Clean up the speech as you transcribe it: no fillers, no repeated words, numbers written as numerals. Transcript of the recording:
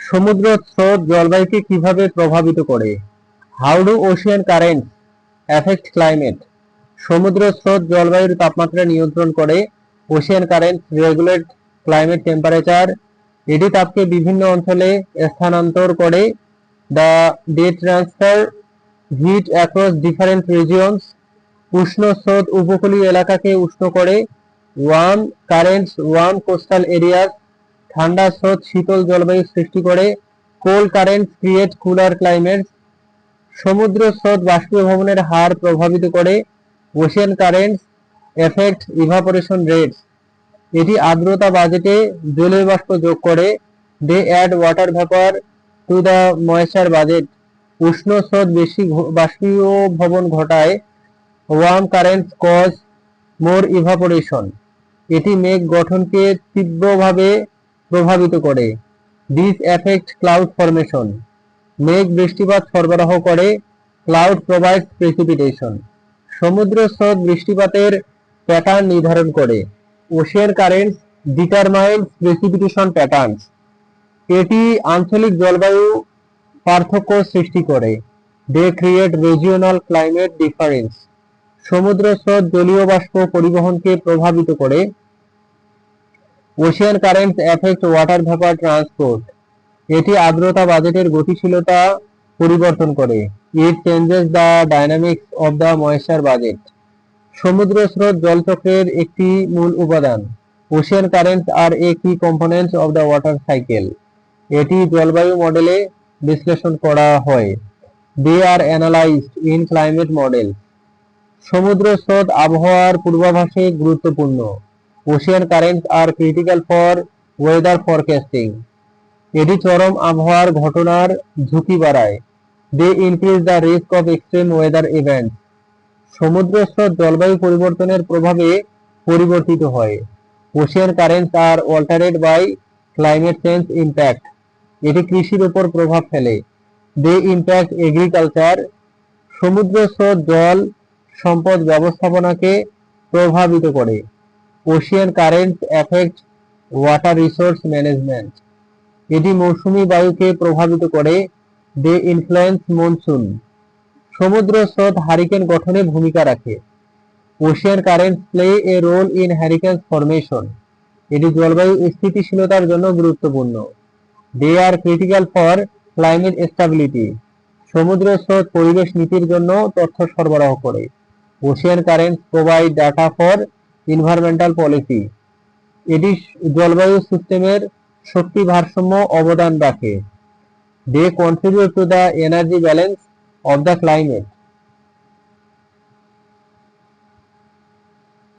সমুদ্র স্রোত জলবায়ুকে কিভাবে প্রভাবিত করে? How do ocean currents affect climate? সমুদ্র স্রোত জলবায়ুর তাপমাত্রা নিয়ন্ত্রণ করে। Ocean currents regulate climate temperature. এটি তাপকে বিভিন্ন অঞ্চলে স্থানান্তর করে। The day transfer heat across different regions. উষ্ণ স্রোত উপকূলীয় এলাকাকে উষ্ণ করে। Warm currents warm coastal areas. ঠান্ডা স্রোত শীতল জলবায়ু সৃষ্টি করে। Cold currents create cooler climates. সমুদ্র স্রোত বাষ্পীভবনের হার প্রভাবিত করে। Ocean currents affect evaporation rates. এটি আর্দ্রতা বাজেটে জলীয় বাষ্প যোগ করে। They add water vapour to the moisture budget. উষ্ণ স্রোত বেশি বাষ্পীভবন ঘটায়। Warm currents cause more evaporation. এটি মেঘ গঠনকে তীব্রভাবে প্রভাবিত করে। This effect cloud formation. মেঘ বৃষ্টিপাত সরবরাহ করে। Cloud provides precipitation. সমুদ্র স্রোত বৃষ্টিপাতের প্যাটার্ন নির্ধারণ করে। Ocean currents determines precipitation patterns. এটি আঞ্চলিক জলবায়ু পার্থক্য সৃষ্টি করে। They create regional climate difference. সমুদ্র স্রোত জলীয় বাষ্প পরিবহনকে প্রভাবিত করে। Ocean currents affect water vapour transport. এটি আর্দ্রতা বাজেটের গতিশীলতা পরিবর্তন করে। ইট changes the dynamics of the moisture budget. সমুদ্র স্রোত জলচক্রের একটি মূল উপাদান। Ocean currents are a key components of the water cycle. এটি জলবায়ু মডেলে বিশ্লেষণ করা হয়। They are analysed in climate model. সমুদ্র স্রোত আবহাওয়ার পূর্বাভাসে গুরুত্বপূর্ণ। Ocean currents are critical for weather forecasting. এটি চরম আবহাওয়ার ঘটনার ঝুঁকি বাড়ায়। They increase the risk of extreme weather events. সমুদ্র স্রোত জলবায়ু পরিবর্তনের প্রভাবে পরিবর্তিত হয়। Ocean currents are altered by climate change impact. এটি কৃষির উপর প্রভাব ফেলে। They impact agriculture. সমুদ্র স্রোত জল সম্পদ ব্যবস্থাপনাকে প্রভাবিত করে। Ocean currents affect water resource management. এটি মৌসুমী বায়ুকে প্রভাবিত করে। They influence monsoon. সমুদ্র স্রোত হারিকেন গঠনে ভূমিকা রাখে। Ocean currents play a role in hurricane formation. এটি জলবায়ু স্থিতিশীলতার জন্য গুরুত্বপূর্ণ। They are critical for climate stability. সমুদ্র স্রোত পরিবেশ নীতির জন্য তথ্য সরবরাহ করে। Ocean currents provide data for environmental policy. এটি জলবায়ু সিস্টেমের শক্তি ভারসাম্য অবদান রাখে। They contribute to the energy balance of the climate.